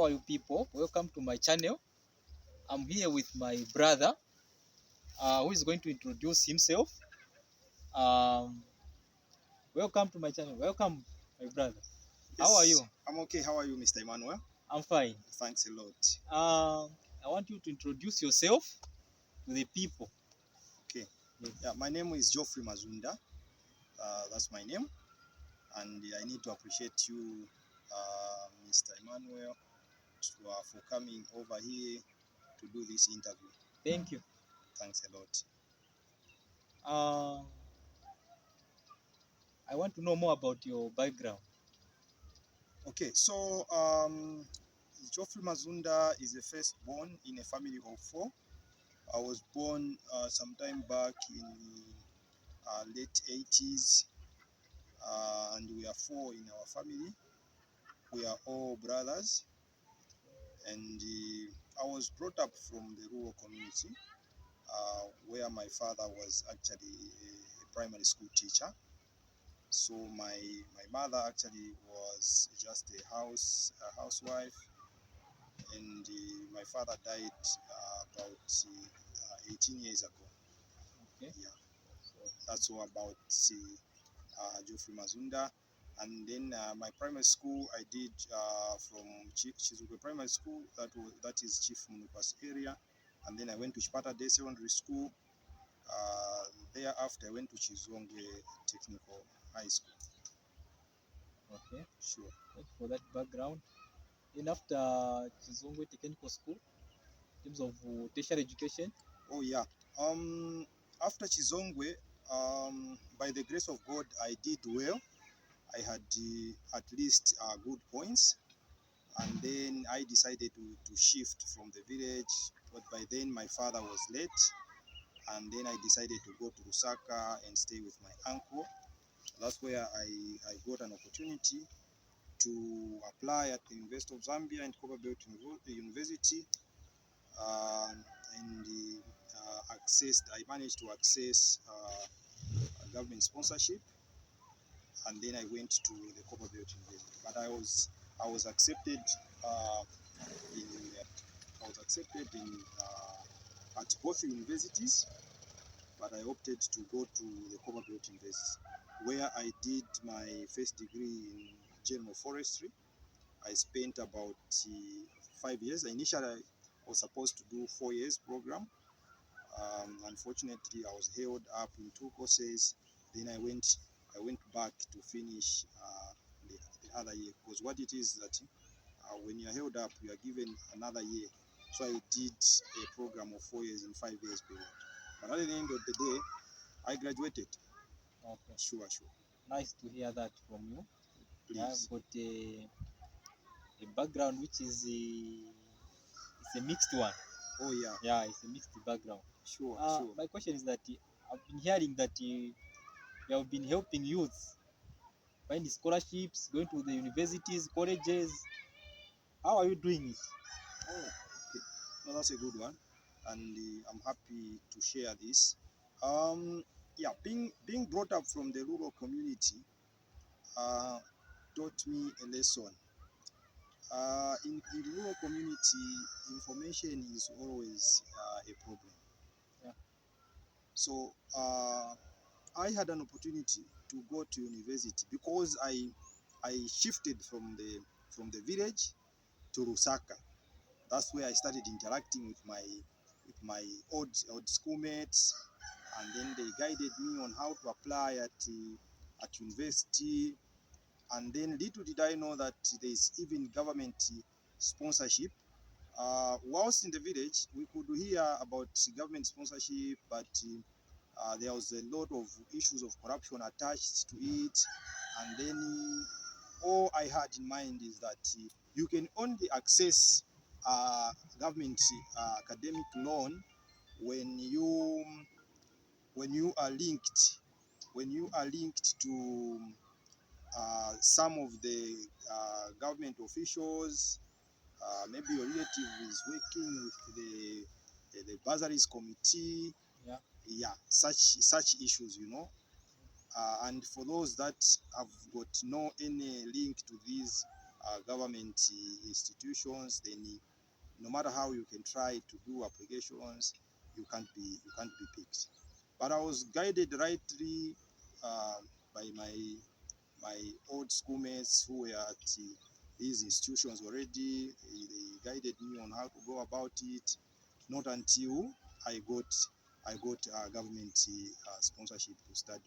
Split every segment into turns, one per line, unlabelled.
How are you people? Welcome to my channel. I'm here with my brother who is going to introduce himself. Um, Welcome to my channel. Welcome, my brother.
Yes,
How are you?
I'm okay. How are you, Mr. Emmanuel?
I'm fine.
Thanks a lot.
I want you to introduce yourself to the people.
Okay.
Yes.
Yeah, my name is Geoffrey Mazunda. That's my name. And I need to appreciate you, Mr. Emmanuel, for coming over here to do this interview.
Thank you.
Thanks a lot.
Uh, I want to know more about your background.
Okay, so Geoffrey Mazunda is the firstborn in a family of four. I was born sometime back in late 80s, and we are four in our family. We are all brothers, and I was brought up from the rural community where my father was actually a primary school teacher. So my mother actually was just a housewife, and my father died about 18 years ago.
Okay.
Yeah, so that's all about Geoffrey Mazunda. And then my primary school I did from Chizukwe Primary School, that is Chief Munupas area, and then I went to Chipata Day Secondary School. Thereafter I went to Chizongwe Technical High School.
Okay.
Sure.
Thank you for that background. Then after Chizongwe Technical School, in terms of tertiary education.
Oh yeah. After Chizongwe, by the grace of God, I did well. I had at least good points, and then I decided to shift from the village. But by then my father was late, and then I decided to go to Lusaka and stay with my uncle. That's where I got an opportunity to apply at the University of Zambia and Copperbelt University, and I managed to access government sponsorship, and then I went to the Copperbelt University. But I was accepted in at both universities, but I opted to go to the Copperbelt University, where I did my first degree in general forestry. I spent about 5 years. Initially, I was supposed to do 4 years program. Unfortunately, I was held up in 2 courses. Then I went back to finish the other year, because what it is that when you're held up, you are given another year. So I did a program of 4 years in 5 years period. But at the end of the day, I graduated.
Okay.
Sure.
Nice to hear that from you.
Please.
I've got a background which is it's a mixed one.
Oh yeah.
Yeah, it's a mixed background.
Sure.
My question is that I've been hearing that you have been helping youths find scholarships, going to the universities, colleges. How are you doing it?
Oh, okay. No, that's a good one, and I'm happy to share this. Yeah, being brought up from the rural community uh, taught me a lesson. In rural community, information is always a problem.
Yeah.
So I had an opportunity to go to university because I shifted from the village to Lusaka. That's where I started interacting with my old schoolmates, and then they guided me on how to apply at university. And then little did I know that there is even government sponsorship. Whilst in the village, we could hear about government sponsorship, but there was a lot of issues of corruption attached to it. And then all I had in mind is that you can only access government academic loan when you are linked to some of the government officials. Maybe your relative is working with the bursaries committee.
Yeah.
Yeah, such issues, and for those that have got no any link to these government institutions, then no matter how you can try to do applications, you can't be picked. But I was guided rightly by my old schoolmates who were at these institutions already. They guided me on how to go about it. Not until I got government sponsorship to start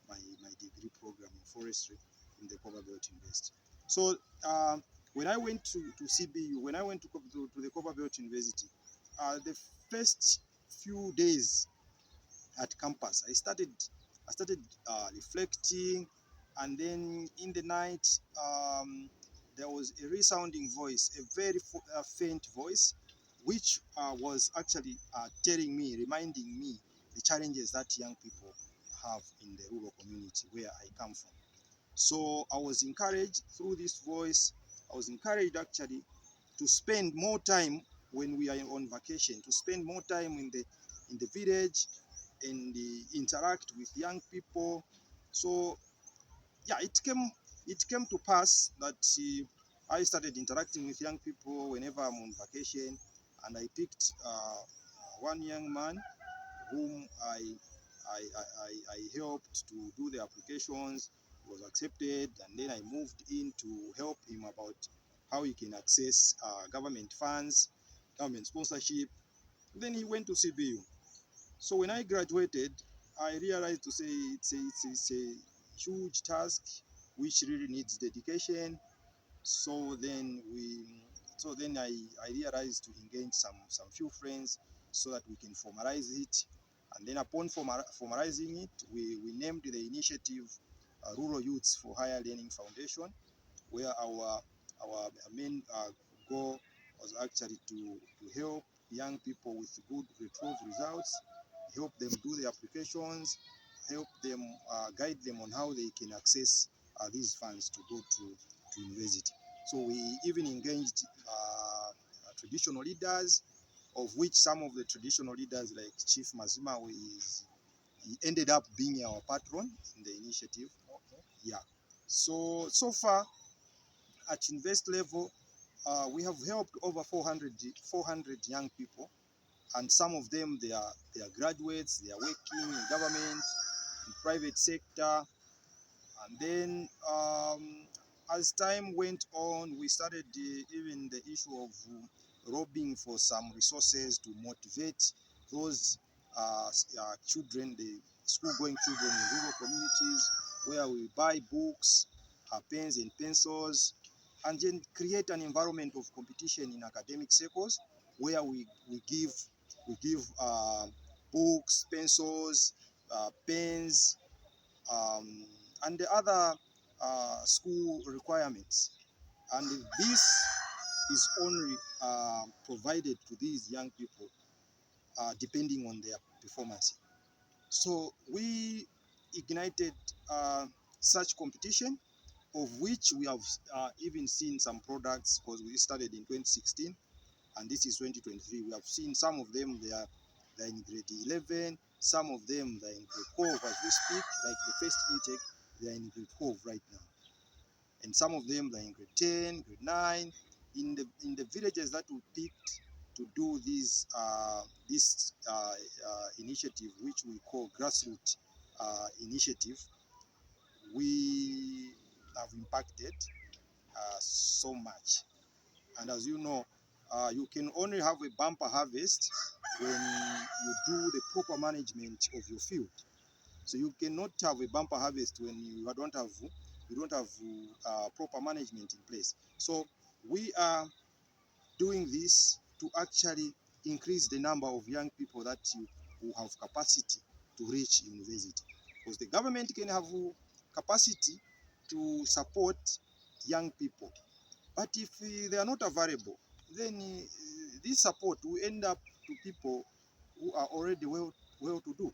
my degree program in forestry in the Copperbelt University. So when I went to CBU, when I went to the Copperbelt University, the first few days at campus, I started reflecting, and then in the night, there was a resounding voice, a very faint voice, which was actually telling me, reminding me the challenges that young people have in the rural community where I come from. So I was encouraged through this voice. I was encouraged actually to spend more time when we are on vacation, to spend more time in the village and interact with young people. So yeah, it came to pass that I started interacting with young people whenever I'm on vacation, and I picked one young man whom I helped to do the applications. He was accepted, and then I moved in to help him about how he can access government funds, government sponsorship. Then he went to CBU. So when I graduated, I realized to say it's a huge task which really needs dedication. So then I realized to engage some few friends so that we can formalize it. And then upon formalizing it, we named the initiative Rural Youths for Higher Learning Foundation, where our main goal was actually to help young people with good grade 12 results, help them do the applications, help them guide them on how they can access these funds to go to university. So we even engaged traditional leaders, of which some of the traditional leaders like Chief Mazuma, he ended up being our patron in the initiative.
Okay.
Yeah. So far at university level, we have helped over 400 young people, and some of them they are graduates. They are working in government, in private sector, and then as time went on, we started even the issue of lobbying for some resources to motivate those children, the school-going children in rural communities, where we buy books, pens and pencils, and then create an environment of competition in academic circles, where we give books, pencils, pens, um, and the other school requirements. And this is only provided to these young people depending on their performance. So we ignited such competition, of which we have even seen some products, because we started in 2016 and this is 2023. We have seen some of them, they're in grade 11, some of them they're in grade 12 as we speak, like the first intake, they're in grade 12 right now. And some of them they're in grade 10, grade 9. In the villages that we picked to do this initiative, which we call grassroots initiative, we have impacted so much. And as you know, you can only have a bumper harvest when you do the proper management of your field. So you cannot have a bumper harvest when you don't have proper management in place. So we are doing this to actually increase the number of young people that who have capacity to reach university. Because the government can have capacity to support young people, but if they are not available, then this support will end up to people who are already well to do.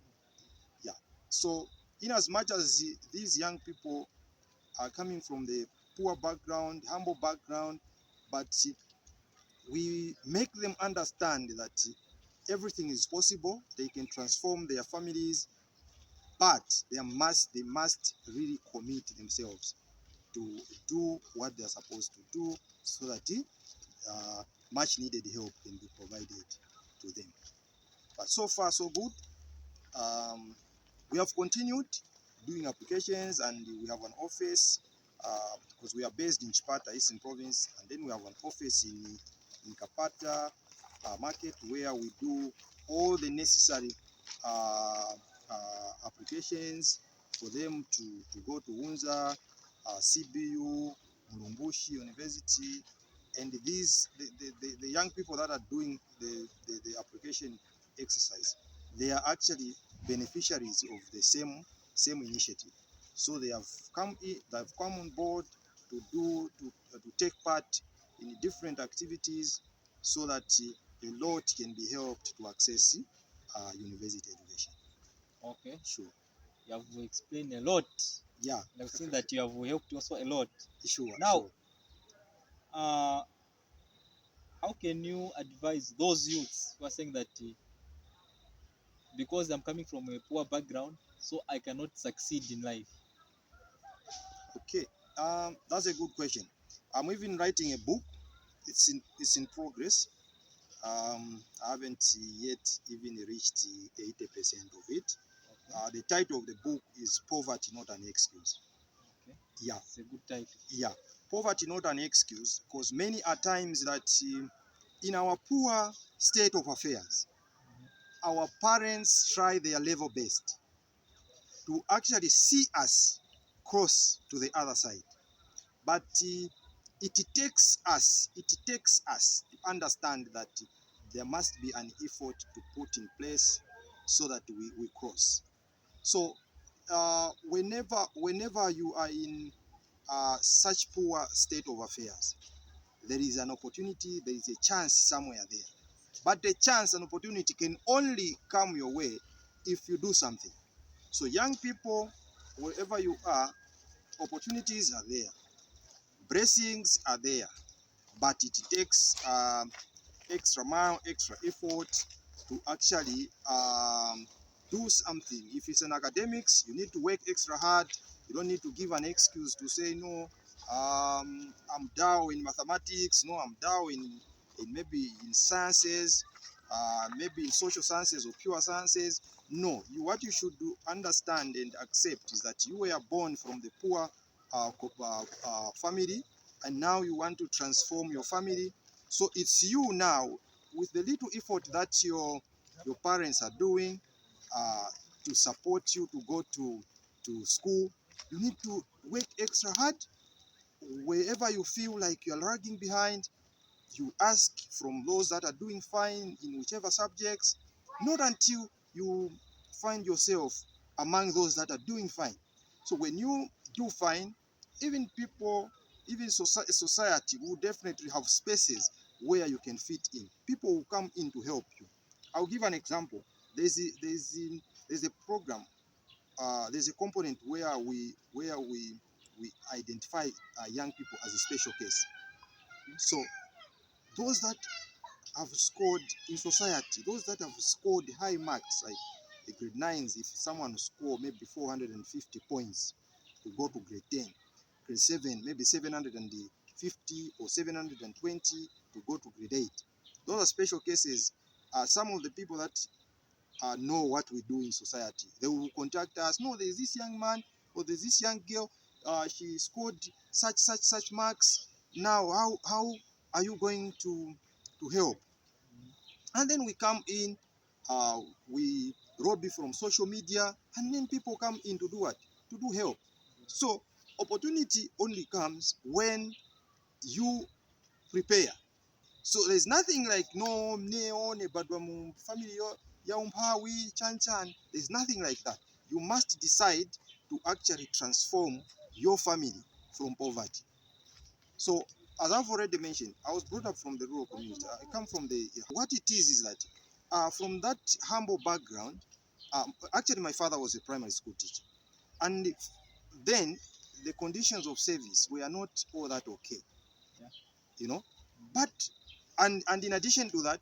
Yeah. So in as much as these young people are coming from the poor background, humble background, but we make them understand that everything is possible. They can transform their families, but they must really commit themselves. to do what they are supposed to do, so that much needed help can be provided to them. But so far so good. We have continued doing applications, and we have an office, because we are based in Chipata, Eastern Province, and then we have an office in Kapata market, where we do all the necessary applications for them to go to Unza, CBU, Mulumbushi University, and the young people that are doing the application exercise, they are actually beneficiaries of the same initiative. So they've come on board to take part in different activities, so that a lot can be helped to access university education.
Okay.
Sure.
You have explained a lot.
Yeah.
I've seen that you have helped also a lot.
Sure.
Now,
sure.
How can you advise those youths who are saying that because I'm coming from a poor background, so I cannot succeed in life?
Okay, that's a good question. I'm even writing a book. It's in progress. I haven't yet even reached 80% of it.
Okay.
The title of the book is "Poverty Not an Excuse."
Okay.
Yeah,
It's a good title.
yeah. Poverty not an excuse, because many are times that in our poor state of affairs, our parents try their level best to actually see us cross to the other side. But it takes us to understand that there must be an effort to put in place, so that we cross. So whenever you are in such poor state of affairs, there is an opportunity, there is a chance somewhere there. But the chance and opportunity can only come your way if you do something. So young people, wherever you are, opportunities are there, blessings are there, but it takes extra mile, extra effort to actually do something. If it's an academics, you need to work extra hard. You don't need to give an excuse to say, no, I'm down in mathematics, no, I'm down in maybe in sciences, maybe in social sciences or pure sciences. No, what you should do, understand and accept, is that you were born from the poor family, and now you want to transform your family. So it's you now, with the little effort that your parents are doing to support you to go to school. You need to work extra hard. Wherever you feel like you're lagging behind, you ask from those that are doing fine in whichever subjects, not until you find yourself among those that are doing fine. So when you do fine, even people, even society will definitely have spaces where you can fit in. People will come in to help you. I'll give an example. There's a program, there's a component where we identify young people as a special case. So those that have scored in society, those that have scored high marks, like the grade 9s, if someone score maybe 450 points to go to grade 10, grade 7, maybe 750 or 720 to go to grade 8. Those are special cases. Some of the people that know what we do in society, they will contact us. No, there's this young man or there's this young girl, she scored such marks. Now, how are you going to help? And then we come in, we rob it from social media, and then people come in to do what? To do help. So opportunity only comes when you prepare. So there's nothing like no family ya umpawi chan. There's nothing like that. You must decide to actually transform your family from poverty. So as I've already mentioned, I was brought up from the rural community. I come from what it is that from that humble background, actually my father was a primary school teacher. And then the conditions of service were not all that okay, you know. But, and in addition to that,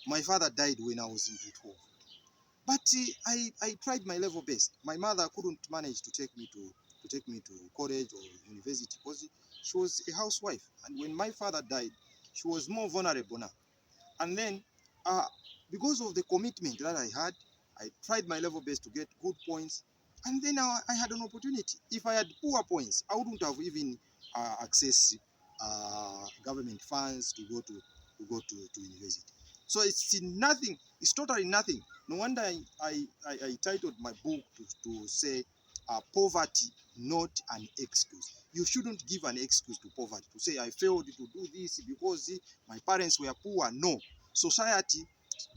my father died when I was in grade 12. But I tried my level best. My mother couldn't manage to take me to take me to college or university, because she was a housewife. And when my father died, she was more vulnerable now. And then, because of the commitment that I tried my level best to get good points. And then I had an opportunity. If I had poor points, I wouldn't have even accessed government funds to go to university. So it's nothing. It's totally nothing. No wonder I titled my book to say poverty not an excuse. You shouldn't give an excuse to poverty to say I failed to do this because my parents were poor. No, society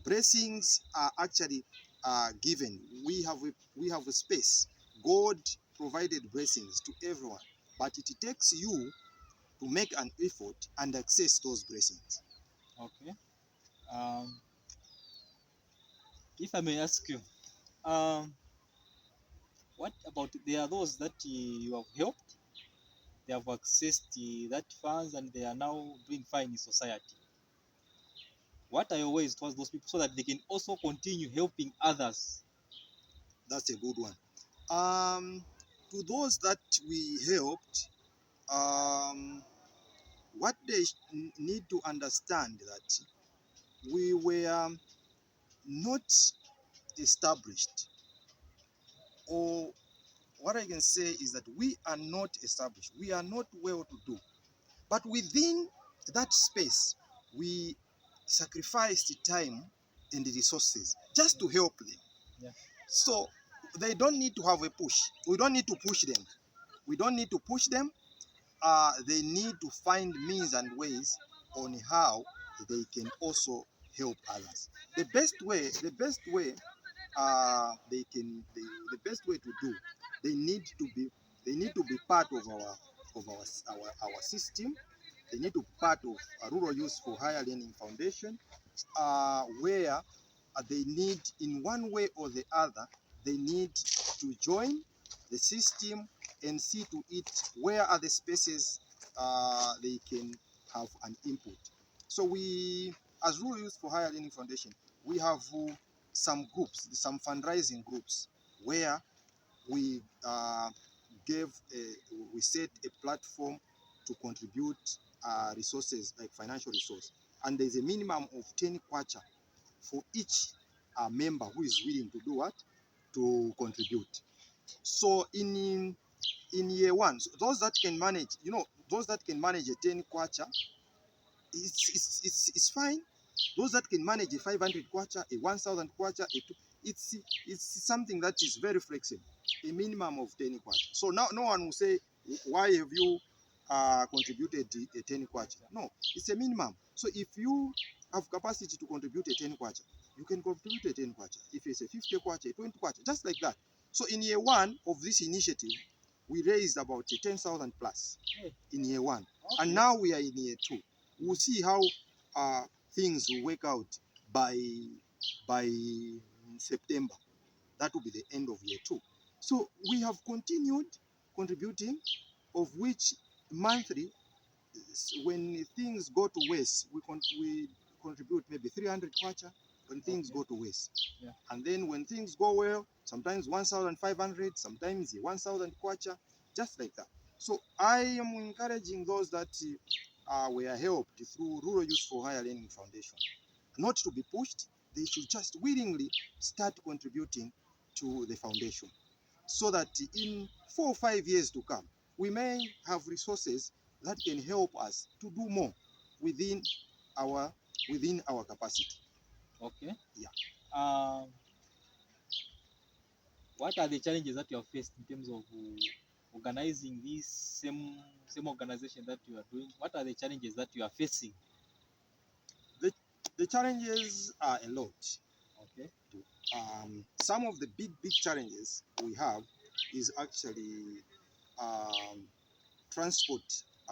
blessings are actually given. We have a space. God provided blessings to everyone, but it takes you to make an effort and access those blessings.
Okay. Um, if I may ask you, um, what about there are those that you have helped, they have accessed that funds, and they are now doing fine in society? What are your ways towards those people so that they can also continue helping others?
That's a good one. To those that we helped, what they need to understand that we were not established, or what I can say is that we are not established. We are not well to do. But within that space, we sacrificed time and resources just to help them.
Yeah.
So they don't need to have a push. We don't need to push them. We don't need to push them. They need to find means and ways on how they can also help others. The best way the best way to do, they need to be part of our system. They need to be part of a rural youth for higher learning foundation, where they need, in one way or the other, they need to join the system and see to it where are the spaces they can have an input. So we, as Rural Youth for Higher Learning Foundation, we have some groups, some fundraising groups, where we we set a platform to contribute resources like financial resource, and there's a minimum of 10 kwacha for each member who is willing to do what, to contribute. So in year one, so those that can manage, those that can manage a 10 kwacha, it's fine. Those that can manage a 500 kwacha, a 1,000 kwacha, it's something that is very flexible. A minimum of 10 kwacha. So now no one will say, why have you contributed a 10 kwacha? No, it's a minimum. So if you have capacity to contribute a 10 kwacha, you can contribute a 10 kwacha. If it's a 50 kwacha, a 20 kwacha, just like that. So in year one of this initiative, we raised about 10,000 plus in year one. Okay. And now we are in year two. We'll see how things will work out by September. That will be the end of year two. So we have continued contributing, of which monthly, when things go to waste, we contribute maybe 300 kwacha when things go to waste.
Yeah. And
then when things go well, sometimes 1,500, sometimes 1,000 kwacha, just like that. So I am encouraging those that were helped through Rural Youth for Higher Learning Foundation not to be pushed. They should just willingly start contributing to the foundation, so that in 4 or 5 years to come, we may have resources that can help us to do more within our capacity.
Okay.
Yeah.
What are the challenges that you have faced in terms of organizing this same organization that you are doing? What are the challenges that you are facing?
The challenges are a lot.
Okay.
Some of the big challenges we have is actually transport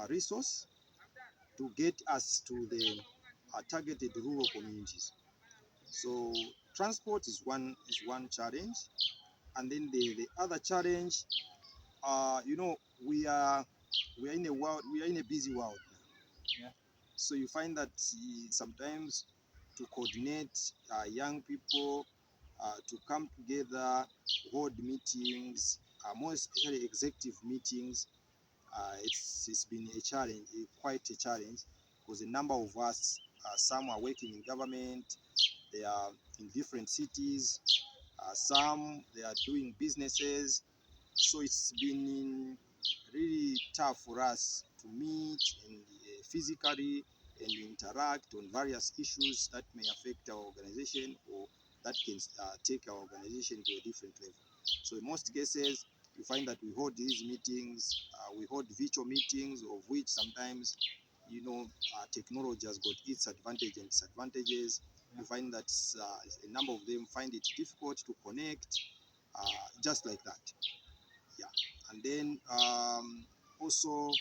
resource to get us to the targeted rural communities. So transport is one challenge, and then the other challenge, we are in a busy world now.
Yeah.
So you find that sometimes to coordinate young people to come together, hold meetings, more especially executive meetings. It's been a challenge, quite a challenge, because a number of us, some are working in government, they are in different cities, some they are doing businesses, so it's been really tough for us to meet and physically and interact on various issues that may affect our organization or that can take our organization to a different level. So in most cases, you find that we hold these meetings, we hold virtual meetings, of which sometimes, technology has got its advantage and disadvantages. You find that a number of them find it difficult to connect, just like that. Yeah. And then also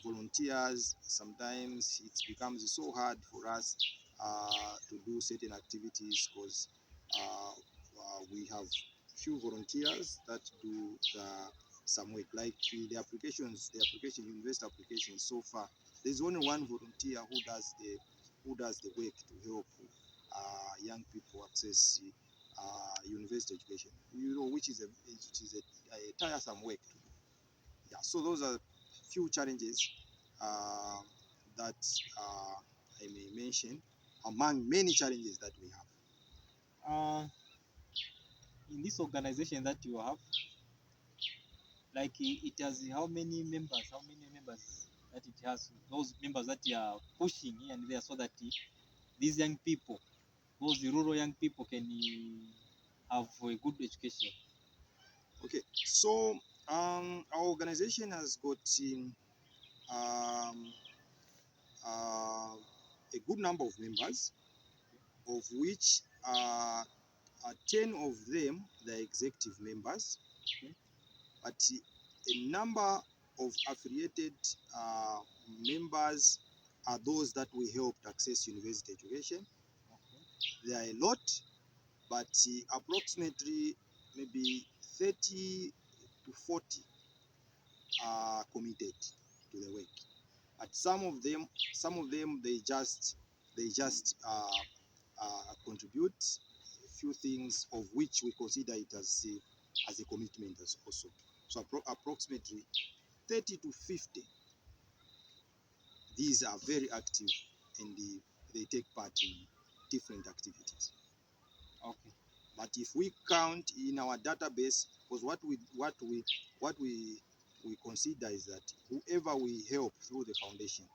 volunteers, sometimes it becomes so hard for us to do certain activities because we have few volunteers that do some work, like the application university applications. So far there's only one volunteer who does the work to help young people access university education, which is a tiresome work to do. Yeah, so those are few challenges uh, that I may mention among many challenges that we have.
In this organization that you have, like it has how many members? How many members that it has? Those members that you are pushing here and there, so that these young people, those rural young people, can have a good education.
Okay, so our organization has got um, a good number of members, of which 10 of them are executive members,
Okay.
but a number of affiliated members are those that we helped access university education.
Okay.
There are a lot, but approximately maybe 30 to 40 are committed to the work. But some of them, they just contribute a few things of which we consider it as a commitment as also. So approximately 30 to 50, these are very active and they take part in different activities.
Okay.
But if we count in our database, because what we consider is that whoever we help through the foundation,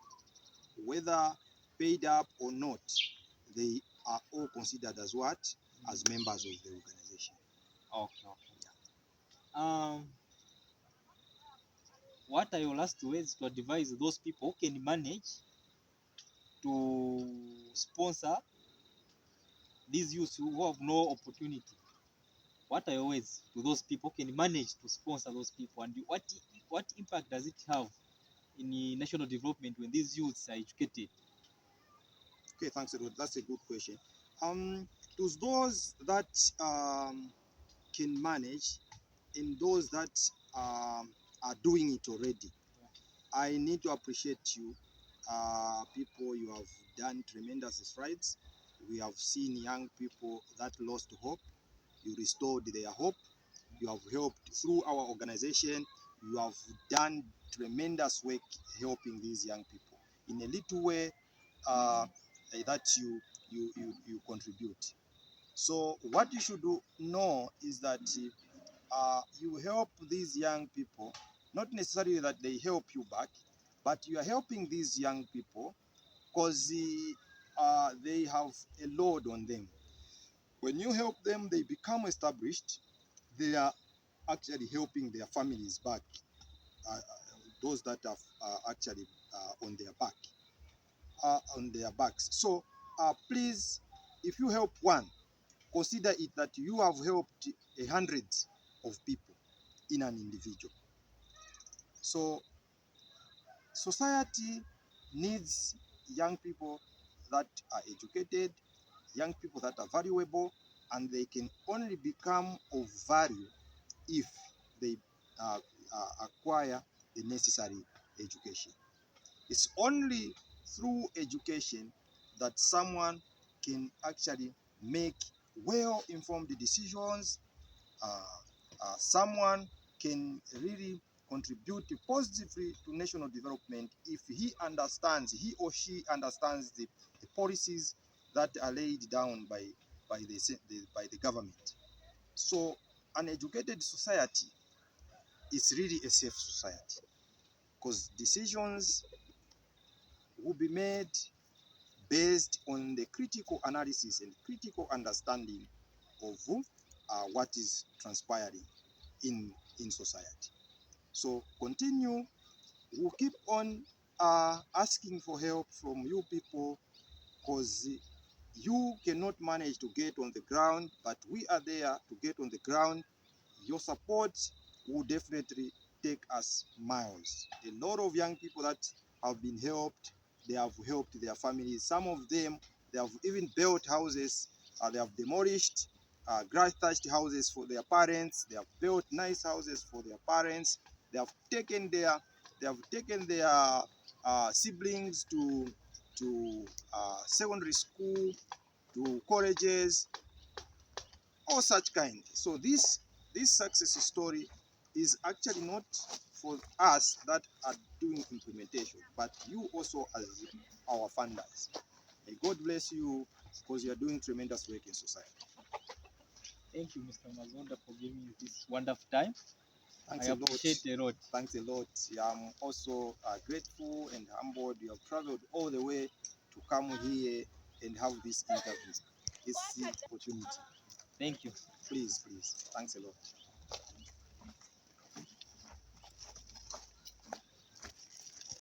whether paid up or not, they are all considered as what? As members of the organization.
Okay. Okay. What are your last words to advise those people who can manage to sponsor these youths who have no opportunity? What are your words to those people who can manage to sponsor those people, and what impact does it have in the national development when these youths are educated?
Okay, thanks a lot. That's a good question. To those that can manage and those that are doing it already, I need to appreciate you. People, you have done tremendous strides. We have seen young people that lost hope. You restored their hope. You have helped through our organization. You have done tremendous work helping these young people in a little way that you contribute. So what you should know is that you help these young people, not necessarily that they help you back, but you are helping these young people because they have a load on them. When you help them, they become established. They are actually helping their families back, those that are actually on their backs. So please, if you help one, consider it that you have helped 100 of people in an individual. So society needs young people that are educated, young people that are valuable, and they can only become of value if they acquire the necessary education. It's only through education that someone can actually make well-informed decisions, someone can really contribute positively to national development if he or she understands the policies that are laid down by the government. So an educated society is really a safe society, because decisions will be made based on the critical analysis and critical understanding of what is transpiring in society. So continue, we'll keep on asking for help from you people, because you cannot manage to get on the ground, but we are there to get on the ground. Your support will definitely take us miles. A lot of young people that have been helped, they have helped their families. Some of them, they have even built houses. They have demolished grass-thatched houses for their parents. They have built nice houses for their parents. They have taken their siblings to secondary school, to colleges, all such kind. So this success story is actually not for us that are doing implementation, but you also as our funders. May God bless you, because you are doing tremendous work in society.
Thank you, Mr. Mazunda, for giving me this wonderful time.
Thanks
I
a lot.
appreciate a lot.
Thanks a lot. Yeah, I'm also grateful and humbled. You have traveled all the way to come here and have this interview. It's the opportunity.
Thank you.
Please. Thanks a lot.